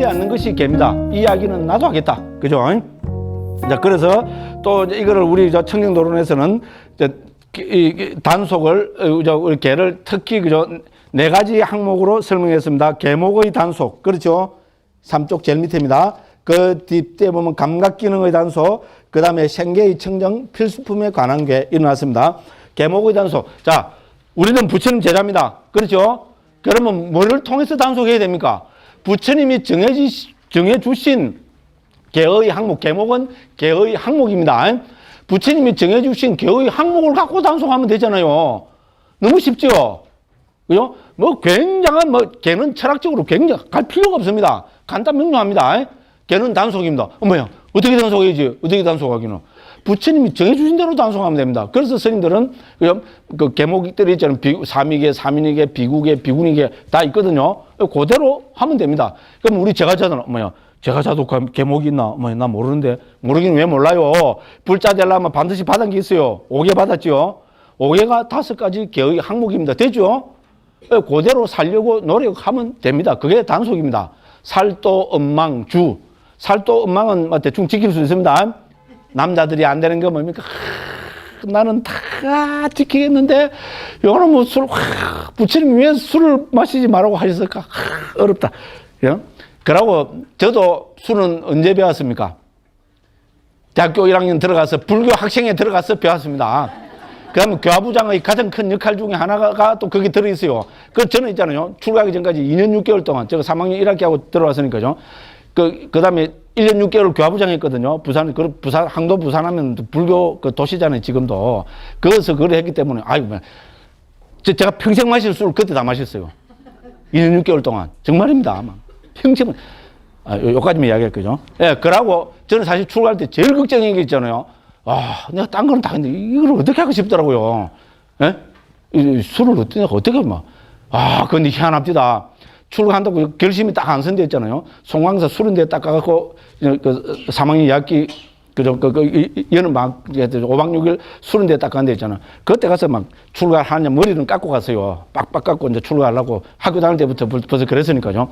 하지 않는 것이 개입니다. 이 이야기는 나도 하겠다. 그죠? 자, 그래서 또 이거를 우리 저 청정도론에서는 이 단속을 우리 개를 특히 그죠? 4가지 항목으로 설명했습니다. 개목의 단속. 그렇죠? 3쪽 제일 밑에입니다. 그 뒷에 보면 감각 기능의 단속, 그 다음에 생계의 청정 필수품에 관한 게 일어났습니다. 개목의 단속. 자, 우리는 부처님 제자입니다. 그렇죠? 그러면 뭐를 통해서 단속해야 됩니까? 부처님이 정해주신 개의 항목, 개목은 개의 항목입니다. 부처님이 정해주신 개의 항목을 갖고 단속하면 되잖아요. 너무 쉽죠? 그죠? 뭐 굉장한 개는 철학적으로 굉장히 갈 필요가 없습니다. 간단 명료합니다. 개는 단속입니다. 뭐야? 어떻게 단속해야지? 어떻게 단속하기는? 부처님이 정해주신 대로 단속하면 됩니다. 그래서 스님들은 그 개목들이 있잖아요. 사미계, 사민이계, 비구계, 비구니계 다 있거든요. 그대로 하면 됩니다. 그럼 우리 제가자들은 뭐야? 제가자도 개목이 있나? 나 모르는데. 모르긴 왜 몰라요? 불자 되려면 반드시 받은 게 있어요. 5개 받았죠? 5개가 5가지 개의 항목입니다. 되죠? 그대로 살려고 노력하면 됩니다. 그게 단속입니다. 살도, 음망, 주. 살도, 음망은 대충 지킬 수 있습니다. 남자들이 안 되는 거 뭡니까? 나는 다 지키겠는데, 요거는 뭐 부처님 왜 술을 마시지 말라고 하셨을까? 어렵다. 예? 그러고 저도 술은 언제 배웠습니까? 대학교 1학년 들어가서 불교 학생에 들어가서 배웠습니다. 그러면 교화부장의 가장 큰 역할 중에 하나가 또 거기 들어있어요. 그 저는 있잖아요. 출가하기 전까지 2년 6개월 동안 제가 3학년 1학기 하고 들어왔으니까요. 그 다음에 1년 6개월 교화부장 했거든요. 부산 항도 부산하면 불교 그 도시잖아요, 지금도. 그래서 그걸 했기 때문에, 아이고, 제가 평생 마실 술을 그때 다 마셨어요. 2년 6개월 동안. 정말입니다. 아마. 평생, 요까지만 이야기할 거죠. 예, 그러고 저는 사실 출가할 때 제일 걱정인 게 있잖아요. 내가 딴 거는 다 했는데 이걸 어떻게 하고 싶더라고요. 예? 술을 어떻게 근데 희한합니다. 출가한다고 결심이 딱 안 선대 있잖아요. 송광사 수련대 딱 가갖고, 3학년 2학기, 여는 5박 6일 수련대 딱 간데 있잖아. 그때 가서 출가하냐 머리는 깎고 갔어요. 빡빡 깎고 이제 출가하려고 학교 다닐 때부터 벌써 그랬으니까요.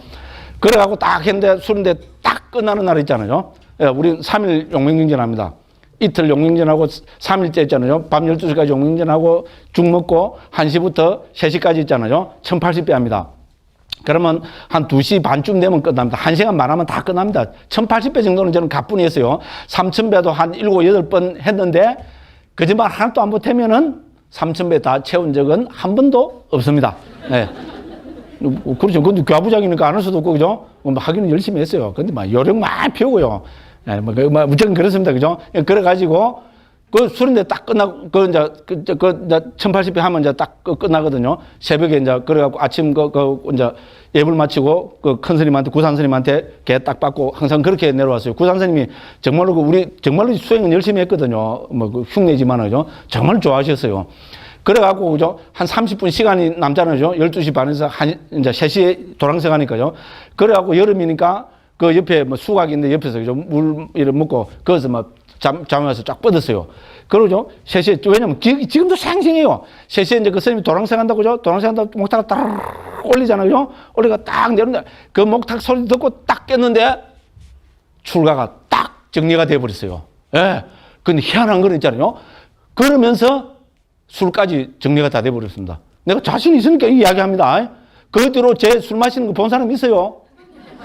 그래갖고 딱 했는데 수련대 딱 끝나는 날 있잖아요. 예, 우리 3일 용맹정전 합니다. 이틀 용맹전하고 3일째 있잖아요. 밤 12시까지 용맹전하고 죽 먹고 1시부터 3시까지 있잖아요. 1080배 합니다. 그러면 한 2시 반쯤 되면 끝납니다. 1시간 말하면 다 끝납니다. 1080배 정도는 저는 가뿐히 했어요. 3000배도 한 7, 8번 했는데 거짓말 하나도 안 보태면은 3000배 다 채운 적은 한 번도 없습니다. 네. 그렇죠. 근데 교화부장이니까 안 할 수도 없고, 그죠? 하기는 열심히 했어요. 근데 요령 많이 피우고요. 네, 무조건 그렇습니다. 그죠? 그래가지고, 수련대 딱 끝나고, 이제 1080배 하면 이제 딱 끝나거든요. 새벽에 이제, 그래갖고 아침 이제 예불 마치고, 큰 스님한테, 구산 스님한테 개 딱 받고 항상 그렇게 내려왔어요. 구산 스님이 정말로 정말로 수행은 열심히 했거든요. 흉내지만, 그죠? 정말 좋아하셨어요. 그래갖고, 그죠? 한 30분 시간이 남잖아요. 12시 반에서 이제 3시에 도랑새 가니까요. 그래갖고 여름이니까 그 옆에 수각이 있는데 옆에서 그죠? 물 이렇게 먹고, 거기서 잠에 와서 쫙 뻗었어요. 그러죠? 3시에, 왜냐면 지금도 생생해요. 3시에 이제 그 스님이 도랑새 간다고, 그죠? 도랑새 간다고 목탁을 딱 올리잖아요. 그죠? 올리가 딱 내렸는데 그 목탁 소리 듣고 딱 깼는데 출가가 딱 정리가 돼버렸어요. 예. 근데 희한한 건 있잖아요. 그러면서 술까지 정리가 다 돼버렸습니다. 내가 자신 있으니까 이야기합니다. 그 뒤로 제 술 마시는 거 본 사람 있어요?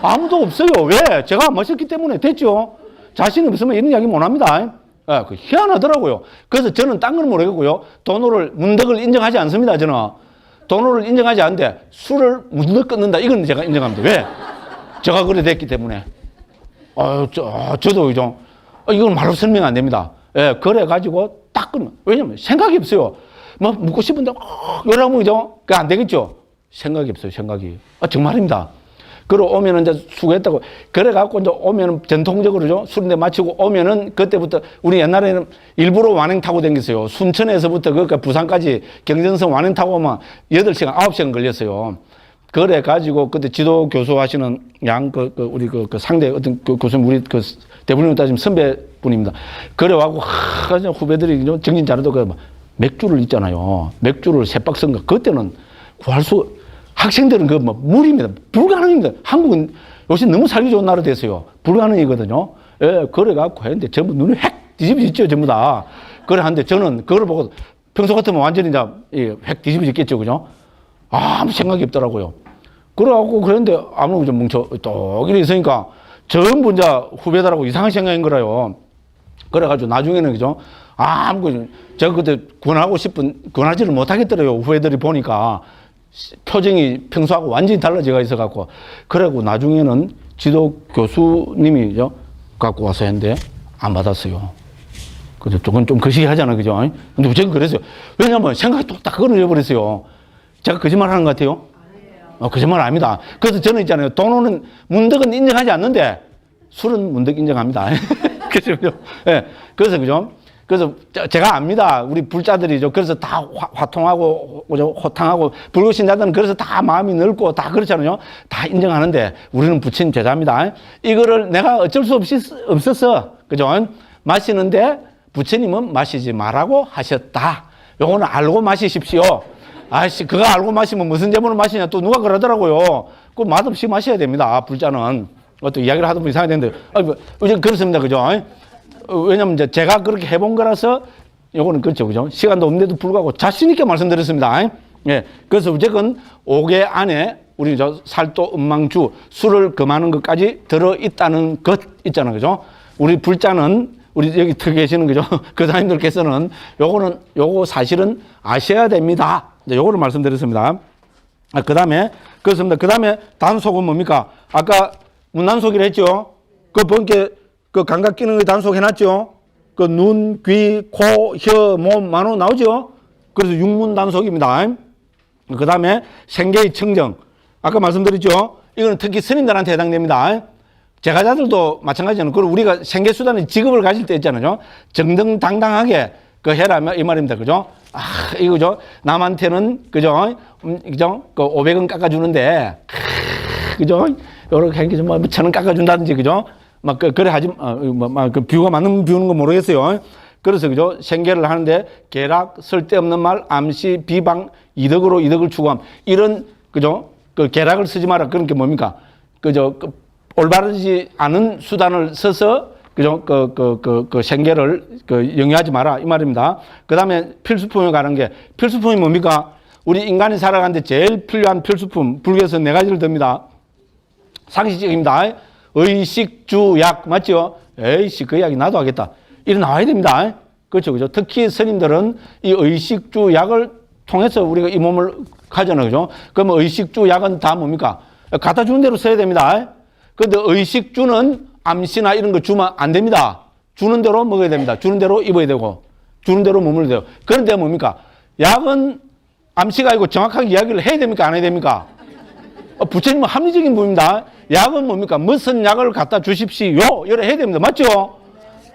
아무도 없어요. 왜? 제가 안 마셨기 때문에 됐죠. 자신 없으면 이런 이야기 못 합니다. 그 희한하더라고요. 그래서 저는 딴 건 모르겠고요. 도노를, 문덕을 인정하지 않습니다. 저는. 도노를 인정하지 않는데 술을 문덕 끊는다. 이건 제가 인정합니다. 왜? 제가 그래 됐기 때문에. 저도 그죠. 이건 말로 설명 안 됩니다. 예, 그래가지고 딱 끊어. 왜냐면 생각이 없어요. 묻고 싶은데, 이러면 그죠? 그게 안 되겠죠? 생각이 없어요, 생각이. 정말입니다. 그러고 오면은 이제 수고했다고. 그래갖고 이제 오면은 전통적으로죠. 수련대 마치고 오면은 그때부터 우리 옛날에는 일부러 완행 타고 다녔어요. 순천에서부터 그러니까 부산까지 경전선 완행 타고 오면 8시간, 9시간 걸렸어요. 그래가지고 그때 지도 교수 하시는 우리 상대 어떤 교수님, 우리 대부분 따지면 선배분입니다. 그래갖고, 후배들이 정신 잘해도 맥주를 있잖아요. 맥주를 3박스인가. 그때는 구할 수, 학생들은 물입니다. 불가능입니다. 한국은 요새 너무 살기 좋은 나라 됐어요. 불가능이거든요. 예, 그래갖고 했는데 전부 눈이 획 뒤집어졌죠, 전부 다. 그래 하는데 저는 그걸 보고 평소 같으면 완전히 이제 획 뒤집어졌겠죠, 그죠? 아무 생각이 없더라고요. 그래갖고 그랬는데 아무 좀 뭉쳐 또 이래 있으니까 전부 이제 후배들하고 이상한 생각인 거라요. 그래가지고 나중에는 그죠? 제가 그때 군하고 싶은 군하지를 못하겠더래요. 후배들이 보니까 표정이 평소하고 완전히 달라져가 있어갖고 그래갖고 나중에는 지도 교수님이 갖고 와서 했는데 안 받았어요. 그죠? 조금 좀 거시기하잖아요, 그죠? 근데 제가 그랬어요. 왜냐면 생각이 또 딱 그걸 잃어버렸어요. 제가 거짓말 하는 것 같아요? 거짓말 아닙니다. 그래서 저는 있잖아요. 돈 오는 문덕은 인정하지 않는데 술은 문덕 인정합니다. 그죠? 예. 그래서 그죠? 그래서 제가 압니다. 우리 불자들이죠. 그래서 다 화통하고 호탕하고 불교신자들은 그래서 다 마음이 넓고 다 그렇잖아요. 다 인정하는데 우리는 부처님 제자입니다. 이거를 내가 어쩔 수 없었어. 그죠? 마시는데 부처님은 마시지 말라고 하셨다. 요거는 알고 마시십시오. 아이씨, 그거 알고 마시면 무슨 제물을 마시냐 또 누가 그러더라고요. 그 맛없이 마셔야 됩니다. 불자는. 또 이야기를 하다 보면 이상하게 되는데, 그렇습니다. 그죠? 왜냐면 이제 제가 그렇게 해본 거라서 요거는 그렇죠. 그죠? 시간도 없는데도 불구하고 자신있게 말씀드렸습니다. 예. 그래서 어쨌건 5개 안에 우리 살도 음망주 술을 금하는 것까지 들어있다는 것 있잖아요. 그죠? 우리 불자는 우리 여기 터 계시는 그죠? 교사님들께서는 요거 사실은 아셔야 됩니다. 이제 요거를 말씀드렸습니다. 그다음에 그렇습니다. 그다음에 단속은 뭡니까? 아까 문단속이라 했죠. 그 본께 그 감각 기능의 단속 해놨죠. 그 눈, 귀, 코, 혀, 몸, 만호 나오죠. 그래서 육문 단속입니다. 그다음에 생계의 청정. 아까 말씀드렸죠. 이거는 특히 스님들한테 해당됩니다. 제가자들도 마찬가지잖아요. 그리고 우리가 생계수단의 직업을 가질 때 있잖아요. 정정당당하게 그 해라 이 말입니다. 그죠? 이거죠. 남한테는 그죠? 그죠? 그 500원 깎아주는데 그죠? 요렇게 한게 좀 1,000원 깎아준다든지 그죠? 그래 하지 그 비유가 맞는 비유는 거 모르겠어요. 그래서 그죠? 생계를 하는데 계락, 쓸데없는 말, 암시, 비방, 이덕으로 이덕을 추구함. 이런 그죠? 그 계락을 쓰지 마라. 그런 게 뭡니까? 그죠? 올바르지 않은 수단을 써서 그죠? 그 생계를 영위하지 마라 이 말입니다. 그 다음에 필수품에 관한 게 필수품이 뭡니까? 우리 인간이 살아가는데 제일 필요한 필수품 불교에서 4가지를 듭니다. 상식적입니다. 의식, 주, 약 맞죠? 에이씨 그 이야기 나도 하겠다. 이래 나와야 됩니다. 그렇죠, 그죠? 특히 스님들은 이 의식, 주, 약을 통해서 우리가 이 몸을 가잖아요, 그죠? 그러면 의식, 주, 약은 다 뭡니까? 갖다 주는 대로 써야 됩니다. 그런데 의식, 주는 암시나 이런 거 주면 안 됩니다. 주는 대로 먹어야 됩니다. 주는 대로 입어야 되고, 주는 대로 머물러야 돼요. 그런데 뭡니까? 약은 암시가 아니고 정확하게 이야기를 해야 됩니까? 안 해야 됩니까? 부처님은 합리적인 분입니다. 약은 뭡니까? 무슨 약을 갖다 주십시오. 이래 해야 됩니다. 맞죠?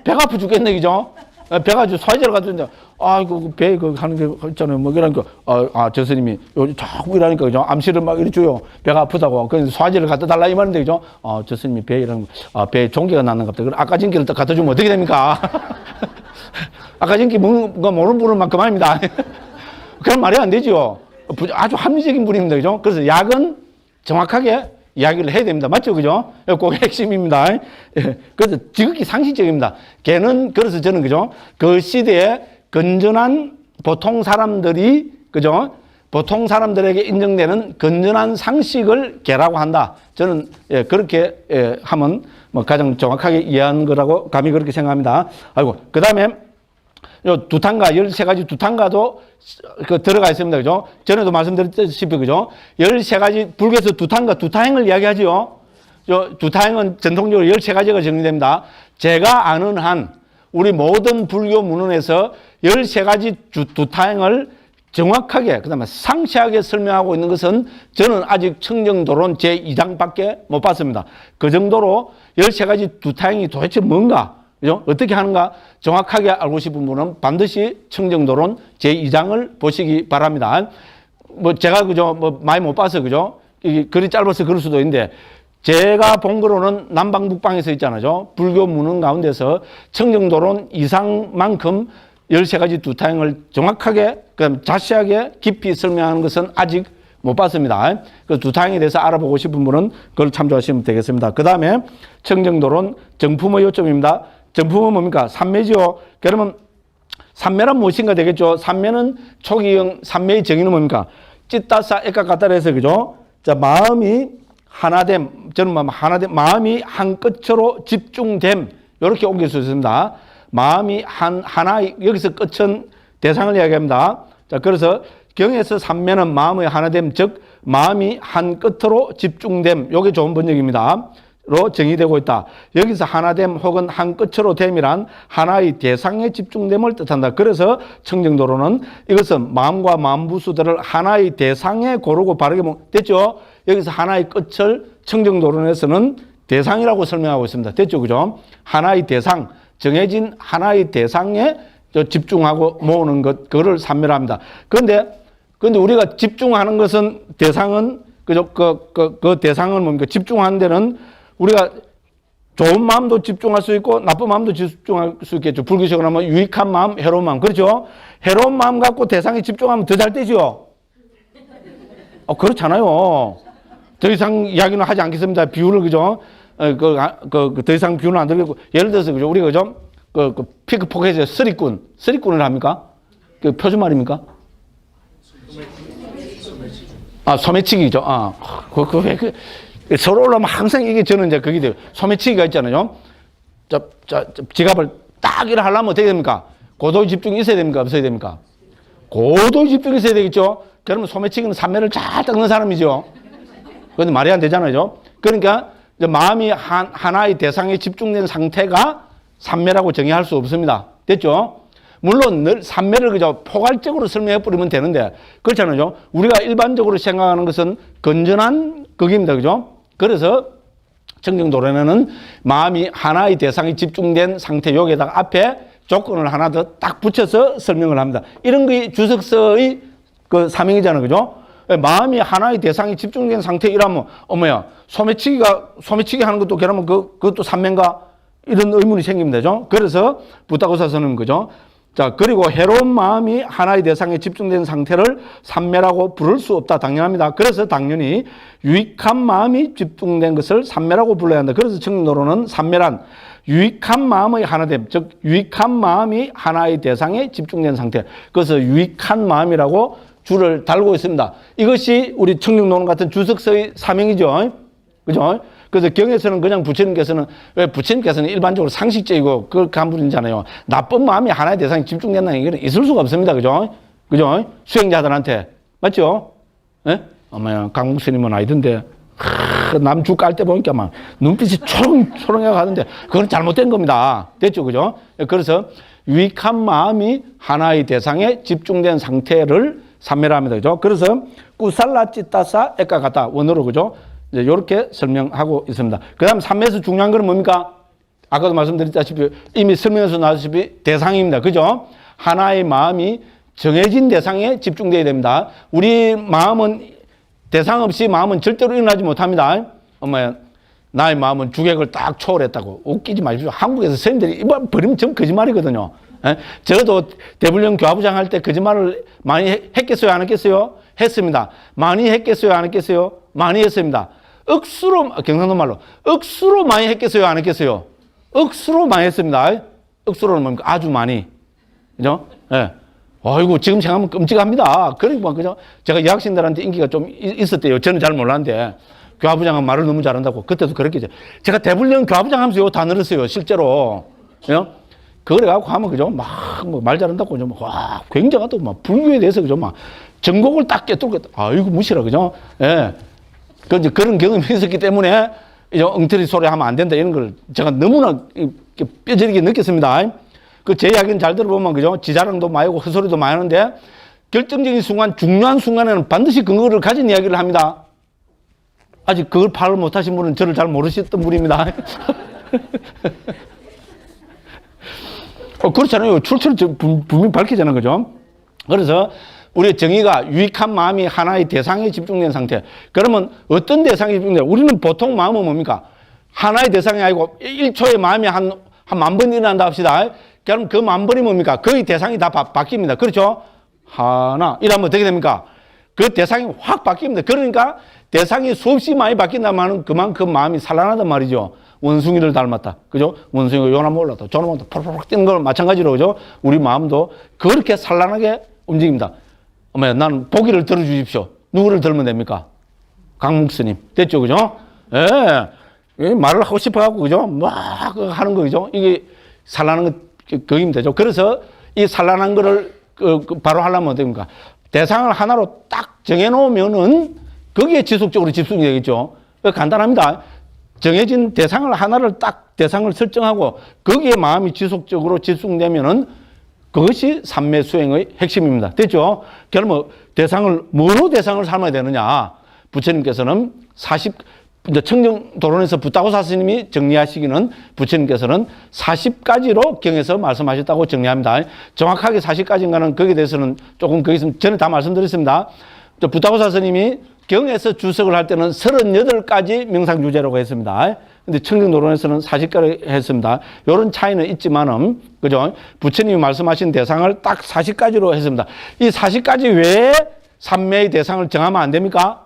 배가 아프 죽겠네, 그죠? 배가 소화제를 갖다 주는데, 아이고, 배, 하는 게 있잖아요. 뭐, 이러니까, 저 스님이 자꾸 이러니까, 그죠? 암시를 막 이리 줘요. 배가 아프다고. 그래서 소화제를 갖다 달라 이 말인데, 그죠? 저 스님이 배 이러는 배 종기가 났는 것 같다. 아까 진기를 또 갖다 주면 어떻게 됩니까? 아까 진기 먹는 거 모르는 분은 막 그만입니다. 그런 말이 안 되죠. 아주 합리적인 분입니다. 그죠? 그래서 약은 정확하게 이야기를 해야 됩니다. 맞죠? 그죠? 그게 핵심입니다. 그래서 지극히 상식적입니다. 걔는, 그래서 저는, 그죠? 그 시대에 건전한 보통 사람들이, 그죠? 보통 사람들에게 인정되는 건전한 상식을 개라고 한다. 저는, 그렇게, 하면 뭐 가장 정확하게 이해한 거라고 감히 그렇게 생각합니다. 그 다음에 요 두탄가, 13가지 두탄가도 들어가 있습니다. 그죠? 전에도 말씀드렸다시피, 그죠? 13가지, 불교에서 두탄가, 두타행을 이야기하지요. 두타행은 전통적으로 13가지가 정리됩니다. 제가 아는 한, 우리 모든 불교 문헌에서 13가지 두타행을 정확하게, 그 다음에 상세하게 설명하고 있는 것은 저는 아직 청정도론 제2장밖에 못 봤습니다. 그 정도로 13가지 두타행이 도대체 뭔가, 그죠? 어떻게 하는가 정확하게 알고 싶은 분은 반드시 청정도론 제2장을 보시기 바랍니다. 뭐 제가 그죠? 뭐 많이 못 봐서 그죠? 이게 글이 짧아서 그럴 수도 있는데 제가 본 거로는 남방 북방에서 있잖아요. 불교 문헌 가운데서 청정도론 이상만큼 13가지 두타행을 정확하게 그다음 자세하게 깊이 설명하는 것은 아직 못 봤습니다. 그 두 타향에 대해서 알아보고 싶은 분은 그걸 참조하시면 되겠습니다. 그 다음에 청정도론 정품의 요점입니다. 정품은 뭡니까? 삼매지요. 그러면 삼매란 무엇인가 되겠죠. 삼매는 초기형 삼매의 정의는 뭡니까? 찌따싸 액가까따라 해서 그죠? 자, 마음이 하나됨, 저는 하나됨, 마음이 한 끝으로 집중됨, 이렇게 옮길 수 있습니다. 마음이 하나, 여기서 끝은 대상을 이야기합니다. 자, 그래서 경에서 삼매는 마음의 하나됨, 즉, 마음이 한 끝으로 집중됨, 요게 좋은 번역입니다. 로 정의되고 있다. 여기서 하나됨 혹은 한 끝으로 됨이란 하나의 대상에 집중됨을 뜻한다. 그래서 청정도로는 이것은 마음과 마음부수들을 하나의 대상에 고르고 바르게 됐죠? 여기서 하나의 끝을 청정도론에서는 대상이라고 설명하고 있습니다. 됐죠? 그죠? 하나의 대상, 정해진 하나의 대상에 집중하고 모으는 것, 그거를 삼매랍니다. 그런데 우리가 집중하는 것은 대상은, 그죠? 그 대상은 뭡니까? 집중하는 데는 우리가 좋은 마음도 집중할 수 있고 나쁜 마음도 집중할 수 있겠죠. 불교식으로 하면 유익한 마음, 해로운 마음. 그렇죠? 해로운 마음 갖고 대상에 집중하면 더 잘 되죠? 그렇잖아요. 더 이상 이야기는 하지 않겠습니다. 비유를, 그죠? 더 이상 비유는 안 드리고. 예를 들어서, 그죠? 우리가, 그죠? 피크포켓에서 쓰리꾼을 합니까? 그 표준말입니까? 소매치기죠. 서로 올라오면 항상 이게 저는 이제 그게 돼요. 소매치기가 있잖아요. 지갑을 딱 이렇게 하려면 어떻게 됩니까? 고도의 집중이 있어야 됩니까? 없어야 됩니까? 고도의 집중이 있어야 되겠죠? 그러면 소매치기는 삼매를 잘 닦는 사람이죠. 그런데 말이 안 되잖아요. 그러니까 마음이 하나의 대상에 집중된 상태가 삼매라고 정의할 수 없습니다. 됐죠? 물론 늘 삼매를 그저 포괄적으로 설명해 버리면 되는데 그렇잖아요. 우리가 일반적으로 생각하는 것은 건전한 극입니다. 그죠? 그래서 청정도론에는 마음이 하나의 대상에 집중된 상태, 여기에다가 앞에 조건을 하나 더 딱 붙여서 설명을 합니다. 이런 게 주석서의 그 사명이잖아요. 그죠? 마음이 하나의 대상에 집중된 상태 이라면, 소매치기 하는 것도 그러면 그것도 삼매인가? 이런 의문이 생깁니다. 그죠? 그래서 부타고사서는 그죠? 자, 그리고 해로운 마음이 하나의 대상에 집중된 상태를 삼매라고 부를 수 없다. 당연합니다. 그래서 당연히 유익한 마음이 집중된 것을 삼매라고 불러야 한다. 그래서 청정도론은 삼매란 유익한 마음의 하나됨, 즉 유익한 마음이 하나의 대상에 집중된 상태. 그래서 유익한 마음이라고 줄을 달고 있습니다. 이것이 우리 청정도론 같은 주석서의 사명이죠. 그죠? 그래서 경에서는 그냥 부처님께서는 일반적으로 상식적이고 그렇게 한 분이잖아요. 나쁜 마음이 하나의 대상에 집중된다는 얘기는 있을 수가 없습니다. 그죠? 그죠? 수행자들한테. 맞죠? 예? 어머야, 강목 스님은 아니던데, 남주 깔 때 보니까 막 눈빛이 초롱초롱해 가는데, 그건 잘못된 겁니다. 됐죠? 그죠? 그래서 유익한 마음이 하나의 대상에 집중된 상태를 삼매랍니다. 그죠? 그래서 꾸살라 찌따사 액가 같다. 원어로. 그죠? 이렇게 설명하고 있습니다. 그 다음 삼매에서 중요한 건 뭡니까? 아까도 말씀드렸다시피 이미 설명에서 나왔다시피 대상입니다. 그죠? 하나의 마음이 정해진 대상에 집중되어야 됩니다. 우리 마음은 대상 없이 마음은 절대로 일어나지 못합니다. 엄마야, 나의 마음은 주객을 딱 초월했다고. 웃기지 마십시오. 한국에서 스님들이 이번 버리면 전 거짓말이거든요. 저도 대불련 교화부장 할 때 거짓말을 많이 했겠어요? 안 했겠어요? 했습니다. 많이 했겠어요? 안 했겠어요? 많이 했습니다. 억수로, 경상도 말로, 억수로 많이 했겠어요? 안 했겠어요? 억수로 많이 했습니다. 억수로는 뭡니까? 아주 많이. 그죠? 예. 아이고, 지금 생각하면 끔찍합니다. 그러니까, 그죠? 제가 여학생들한테 인기가 좀 있었대요. 저는 잘 몰랐는데. 교화부장은 말을 너무 잘한다고. 그때도 그랬겠죠. 제가 대불련 교화부장 하면서 요거 다 늘었어요. 실제로. 예? 그래갖고 하면, 그죠? 말 잘한다고, 그죠? 와, 굉장하다. 불교에 대해서, 그죠? 전곡을 딱 깨뚫고, 아이고, 무시라, 그죠? 예. 이제 그런 경험이 있었기 때문에, 이제 엉터리 소리 하면 안 된다, 이런 걸 제가 너무나 뼈저리게 느꼈습니다. 제 이야기는 잘 들어보면, 그죠? 지자랑도 많이 하고, 헛소리도 많이 하는데, 결정적인 순간, 중요한 순간에는 반드시 근거를 가진 이야기를 합니다. 아직 그걸 파악을 못 하신 분은 저를 잘 모르셨던 분입니다. 그렇잖아요. 출처를 분명히 밝히잖아요. 그죠? 그래서, 우리의 정의가 유익한 마음이 하나의 대상에 집중된 상태. 그러면 어떤 대상에 집중돼? 우리는 보통 마음은 뭡니까? 하나의 대상이 아니고 1초의 마음이 한 10,000번 일어난다 합시다. 그럼 그 10,000번이 뭡니까? 거의 대상이 다 바뀝니다. 그렇죠? 하나. 이러면 어떻게 됩니까? 그 대상이 확 바뀝니다. 그러니까 대상이 수없이 많이 바뀐다면 그만큼 마음이 산란하단 말이죠. 원숭이를 닮았다. 그죠? 원숭이가 요나무 올랐다. 저나무 올랐다. 펄펄펄 뛰는 걸 마찬가지로, 그죠? 우리 마음도 그렇게 산란하게 움직입니다. 어머야, 나는 보기를 들어주십시오. 누구를 들면 됩니까? 강목스님. 됐죠? 그죠? 예. 말을 하고 싶어갖고, 그죠? 막 하는 거, 그죠? 이게 산란한 거, 그게 되죠. 그래서 이 산란한 거를 바로 하려면 어떻게 됩니까? 대상을 하나로 딱 정해놓으면은 거기에 지속적으로 집중이 되겠죠. 간단합니다. 정해진 대상을 하나를 딱 대상을 설정하고 거기에 마음이 지속적으로 집중되면은 그것이 삼매 수행의 핵심입니다. 됐죠? 그러면 대상을, 뭐로 대상을 삼아야 되느냐? 부처님께서는 이제 청정도론에서 부타고사 스님이 정리하시기는 부처님께서는 40가지로 경에서 말씀하셨다고 정리합니다. 정확하게 40가지인가는 거기에 대해서는 조금 거기서 전에 다 말씀드렸습니다. 부타고사 스님이 경에서 주석을 할 때는 38가지 명상주제라고 했습니다. 근데 청정도론에서는 40가지 했습니다. 이런 차이는 있지만은, 그죠? 부처님이 말씀하신 대상을 딱 40가지로 했습니다. 이 40가지 외에 삼매의 대상을 정하면 안 됩니까?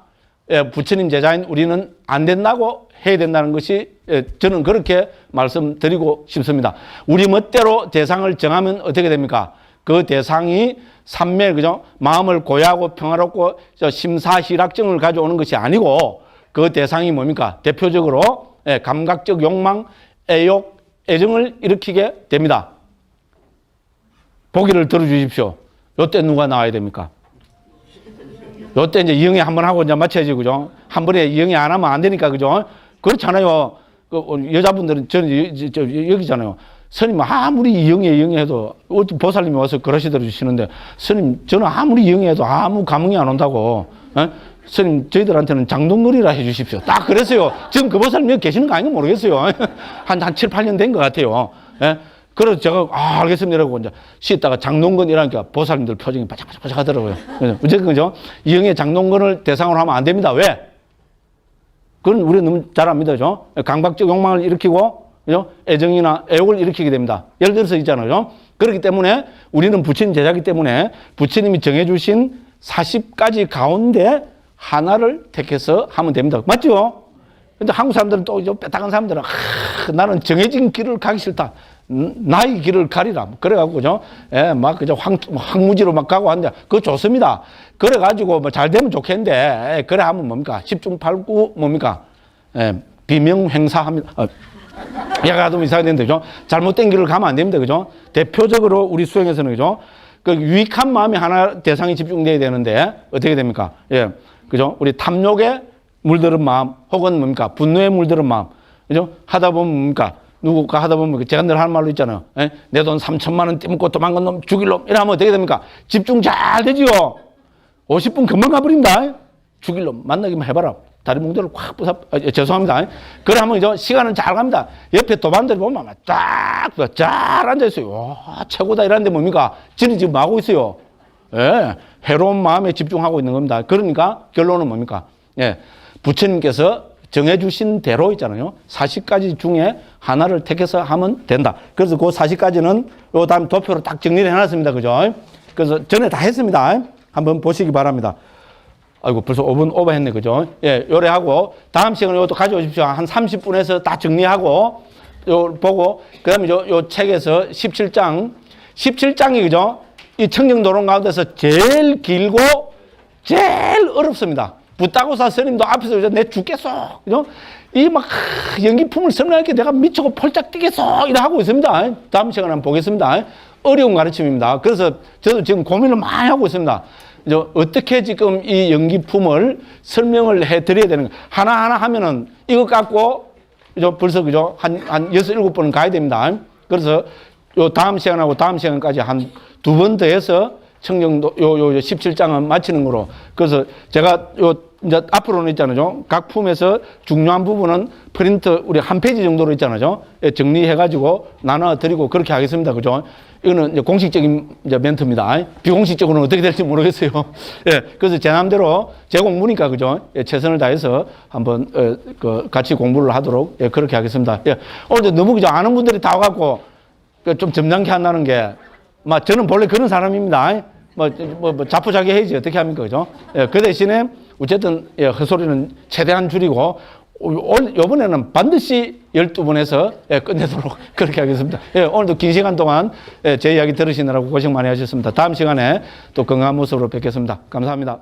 예, 부처님 제자인 우리는 안 된다고 해야 된다는 것이, 저는 그렇게 말씀드리고 싶습니다. 우리 멋대로 대상을 정하면 어떻게 됩니까? 그 대상이 삼매, 그죠? 마음을 고요하고 평화롭고 심사희락증을 가져오는 것이 아니고 그 대상이 뭡니까? 대표적으로 감각적 욕망, 애욕, 애정을 일으키게 됩니다. 보기를 들어주십시오. 요때 누가 나와야 됩니까? 요때 이제 이응에 한번 하고 이제 마쳐야지, 그죠? 한 번에 이응에 안 하면 안 되니까, 그죠? 그렇잖아요. 여자분들은 저는 여기잖아요. 스님 아무리 이응에 해도 보살님이 와서 그러시더라 주시는데, 스님 저는 아무리 이응해도 아무 감흥이 안 온다고. 스님 저희들한테는 장동걸이라 해 주십시오. 딱 그랬어요. 지금 그 보살님이 계시는 거 아닌가 모르겠어요. 한 7, 8년 된 것 같아요. 예? 그래서 제가 알겠습니다 이러고 이제 쉬다가 장동건이라니까 보살님들 표정이 바짝바짝 하더라고요. 어쨌든 그죠? 이응의 장동건을 대상으로 하면 안 됩니다. 왜? 그건 우리 너무 잘 압니다. 그죠? 강박적 욕망을 일으키고, 그죠? 애정이나 애욕을 일으키게 됩니다. 예를 들어서 있잖아요. 그렇기 때문에 우리는 부처님 제자이기 때문에 부처님이 정해주신 40가지 가운데 하나를 택해서 하면 됩니다. 맞죠? 근데 한국 사람들은 또 빼딱한 사람들은 나는 정해진 길을 가기 싫다. 나의 길을 가리라. 그래갖고, 그죠? 예, 막, 그죠? 황무지로 막 가고 하는데, 그거 좋습니다. 그래가지고, 뭐, 잘 되면 좋겠는데, 예, 그래 하면 뭡니까? 10중 8구 뭡니까? 예, 비명횡사합니다. 야가도 이상했는데, 그죠? 잘못된 길을 가면 안 됩니다. 그죠? 대표적으로 우리 수행에서는, 그죠? 그 유익한 마음이 하나 대상이 집중돼야 되는데, 어떻게 됩니까? 예, 그죠? 우리 탐욕에 물들은 마음, 혹은 뭡니까? 분노에 물들은 마음, 그죠? 하다 보면 뭡니까? 누구가 하다 보면 제가 늘 하는 말로 있잖아요. 내 돈 3천만 원 떼먹고 도망간 놈 죽일 놈 이러면 어떻게 됩니까? 집중 잘 되지요. 50분 금방 가버립니다. 죽일 놈 만나기만 해봐라. 다리 뭉대를 콱 부숴. 죄송합니다. 그래 하면 이제 시간은 잘 갑니다. 옆에 도반들 보면 쫙 앉아있어요. 와, 최고다 이러는데 뭡니까? 지는 지금 뭐 하고 있어요? 예, 해로운 마음에 집중하고 있는 겁니다. 그러니까 결론은 뭡니까? 예, 부처님께서 정해주신 대로 있잖아요. 40가지 중에 하나를 택해서 하면 된다. 그래서 그 40가지는 요 다음 도표로 딱 정리를 해놨습니다. 그죠? 그래서 전에 다 했습니다. 한번 보시기 바랍니다. 아이고, 벌써 5분 오버했네. 그죠? 예, 요래 하고, 다음 시간에 요것도 가져오십시오. 한 30분에서 다 정리하고, 요 보고, 그 다음에 요 책에서 17장이, 그죠? 이 청정도론 가운데서 제일 길고, 제일 어렵습니다. 부타고사 스님도 앞에서 내 죽겠어. 그죠? 이 막 연기품을 설명할게 내가 미치고 폴짝 뛰겠어. 이래 하고 있습니다. 다음 시간에 한번 보겠습니다. 어려운 가르침입니다. 그래서 저도 지금 고민을 많이 하고 있습니다. 이제 어떻게 지금 이 연기품을 설명을 해 드려야 되는 가 하나하나 하면은 이거 갖고 이제 벌써 그죠? 한 6, 7번은 가야 됩니다. 그래서 요 다음 시간하고 다음 시간까지 한 2번 더 해서 청정도 요 17장은 마치는 거로. 그래서 제가 요 이제 앞으로는 있잖아요. 각 품에서 중요한 부분은 프린트 우리 한 페이지 정도로 있잖아요. 정리해 가지고 나눠 드리고 그렇게 하겠습니다. 그죠? 이거는 이제 공식적인 이제 멘트입니다. 비공식적으로는 어떻게 될지 모르겠어요. 예. 그래서 제 마음대로 제 공부니까 그죠? 예, 최선을 다해서 한번 같이 공부를 하도록 예, 그렇게 하겠습니다. 예. 오늘 너무 그죠? 아는 분들이 다 와 갖고 좀 점잖게 한다는 게 저는 본래 그런 사람입니다. 자포자기 해야지 어떻게 합니까, 그죠? 예, 그 대신에 어쨌든 예, 헛소리는 최대한 줄이고 이번에는 반드시 12분에서 예, 끝내도록 그렇게 하겠습니다. 예, 오늘도 긴 시간 동안 예, 제 이야기 들으시느라고 고생 많이 하셨습니다. 다음 시간에 또 건강한 모습으로 뵙겠습니다. 감사합니다.